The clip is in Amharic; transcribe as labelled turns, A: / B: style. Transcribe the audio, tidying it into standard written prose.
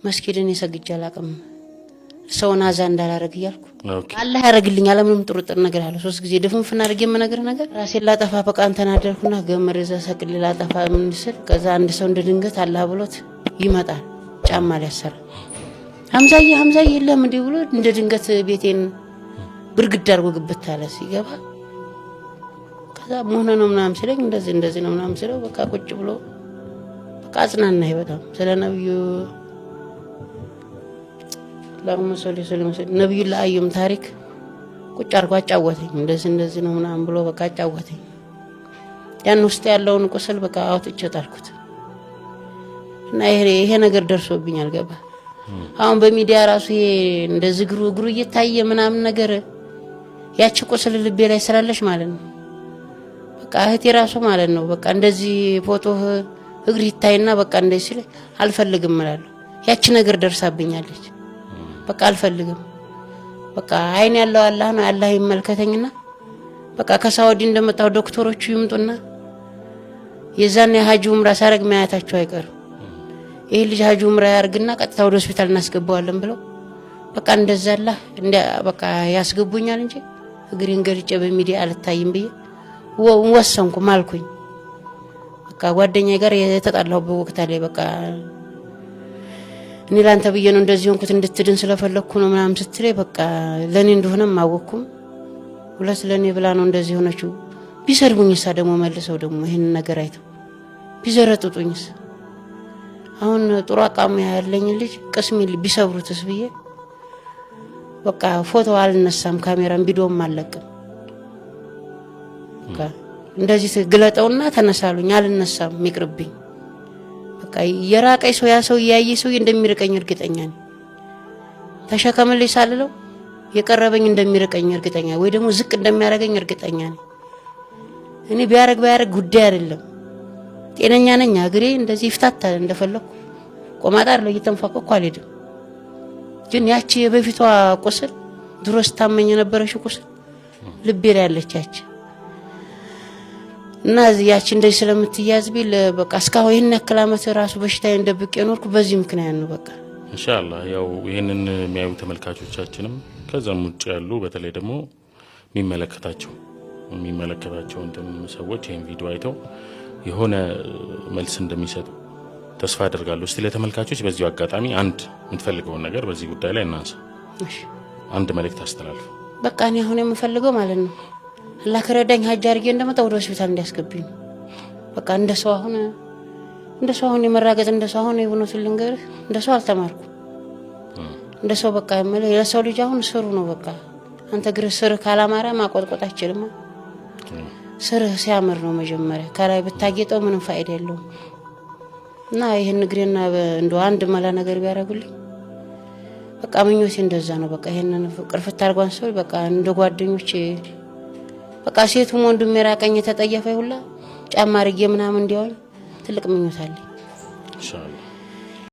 A: መስጊድን የሰግጃ አላቅም ሰውን አዛ እንዳላረግ ይያልኩ አላህ ያረግልኛል ምንም ጥሩጥር ነገር አለ 3 ጊዜ ድፍንፍና አርገ የምነግር ነገር ራሴን ላጠፋ በቃ አንተና አደርኩና ገመር እዛ ሰቅል ላጠፋ ምን ስል ከዛ አንድ ሰው እንደድንገት አላህ ብሎት ይመጣል ጫማ ሊያሰራ ሐምዛዬ የለም እንዴ ብሎ እንደድንገት ቤቴን ብርግድ አርጎ ግብት አለ ሲገባ ከዛ ሞነ ነው ምናም ሲለኝ እንደዚህ ነው ምናም ሲለው በቃ ቁጭ ብሎ በቃ አጽናና ይበጣም ስለ ነብዩ ለምን ሰለሰለም ነብዩ ለአዩም ታሪክ ቁጭ አርጓ አጫወተኝ እንደዚህ ነው ምናም ብሎ በቃ አጫወተኝ ያን ውስጥ ያለውን ቁስል በቃ አውጥቼ ጣልኩት እና ይሄ ነገር ደርሶብኛል ገባ አሁን በሚዲያ ራሱ ይሄ እንደዚህ ግሩ እየታየ ምናምን ነገር ያቺ ቁስል ልቤ ላይ ስላለሽ ማለት ነው በቃ እህቴ ራሱ ማለት ነው በቃ እንደዚህ ፎቶ እግር ይታይና በቃ እንደዚህ ሲል አልፈልግም እላለሁ ያቺ ነገር ደርሳብኛለች በቃ አልፈልግም በቃ አይን ያለው አላህ ነው አላህ ይመልከተኝና በቃ ከሳውዲ እንደመጣው ዶክተሮቹ ይምጡና የዛኔ ሀጂ ዑምራ ሳረግ ማያታቸው አይቀር ይሄ ልጅ ሀጂ ዑምራ ያርግና ቀጥታ ወደ ሆስፒታል እናስገባዋለን ብለው በቃ እንደዛላ በቃ ያስገቡኛል እንጂ እግሬን ገርጬ በሚዲያ አልታይም ብዬ ወሰንኩ ማልኩኝ በቃ ጓደኛዬ ጋር የተጣላው በወቅት ላይ በቃ እኔ ላንተ ብዬ ነው እንደዚህ ሆንኩት እንድትድን ስለፈለኩ ነው ምናምን ስትለይ በቃ ለኔ እንደሆነም ማወኩም ሁለት ለኔ ብላ ነው እንደዚህ ሆነችው ቢሰርቡኝሳ ደግሞ መልሰው ደግሞ ይሄን ነገር አይተው ቢዘረጥጡኝስ አሁን ጥሩ አቋም ያለኝ ልጅ ቅስሚ ቢሰብሩትስ ብዬ በቃ ፎቶ አልነሳም ካሜራም ቪዲዮም አልለቅም በቃ እንደዚህ ግለጠውና ተነሳሉኝ አልነሳም ይቅርብኝ በቃ የራቀይ ሰው ያ ሰው ያየ ሰው እንደሚርቀኝ እርግጠኛ ነኝ ተሸከመልኝ ሳልለው የቀረበኝ እንደሚርቀኝ እርግጠኛ ወይ ደግሞ ዝቅ እንደሚያረጋኝ እርግጠኛ ነኝ እኔ ቢያረግ ጉዳይ አይደለም ጤነኛ ነኝ አግሬ እንደዚህ ይፍታታል እንደፈለኩ ቆማጣር ላይ እየተንፋቀኩ አልሄድም ግን ያቺ የበፊቷ ቁስል ድሮስ ታመኝ ነበረሽ ቁስል ልቤ ላይ ያለች ያቺ እና ያቺ እንደዚህ ስለምትያዝ ቢል በቃ እስካሁን ይሄን ያክላመት ራሱ በሽታዬ እንደብቅ የኖርኩ በዚህ ምክንያት ነው በቃ
B: ኢንሻአላህ ያው ይሄንን የሚያዩ ተመልካቾቻችንም ከዛም ውጭ ያሉ በተለይ ደግሞ የሚመለከታቸው ሰዎች ይሄን ቪዲዮ አይተው የሆነ መልስ እንደሚሰጡ ተስፋ አደርጋለሁ እስቲ ለተመልካቾች በዚሁ አጋጣሚ አንድ የምትፈልገው ነገር በዚህ ጉዳይ ላይ እናንሳ
A: እሺ
B: አንድ መልእክት አስተላልፍ
A: በቃ እኔ አሁን የምፈልገው ማለት ነው አላህ ከረዳኝ ሀጅ አርጌ እንደመጣ ወደ ሆስፒታል እንዲያስገቡኝ በቃ እንደሰው አሁን የመራገጥ እንደሰው አሁን የሆነው ልንገር እንደሰው አልተማርኩ እንደሰው በቃ የሰው ልጅ አሁን ስሩ ነው በቃ አንተ ግር ስር ካላማራ ማቆጥቆጥ አይችልም ስር ሲያምር ነው መጀመሪያ ከላይ ብታጌጠው ምንም ፋይዳ የለውም እና ይሄን ግሬና እንደው አንድ መላ ነገር ቢያረጉልኝ በቃ ምኞቴ እንደዛ ነው በቃ ይሄንን ፍቅር ፍታርጓን ሰው በቃ እንደ ጓደኞቼ በቃ ሴቱም ወንዱም የራቀኝ ተጠየፈ ይሁላ ጫማ አርጌ ምናምን እንዲያው ትልቅ ምኞት አለኝ
B: ኢንሻአላህ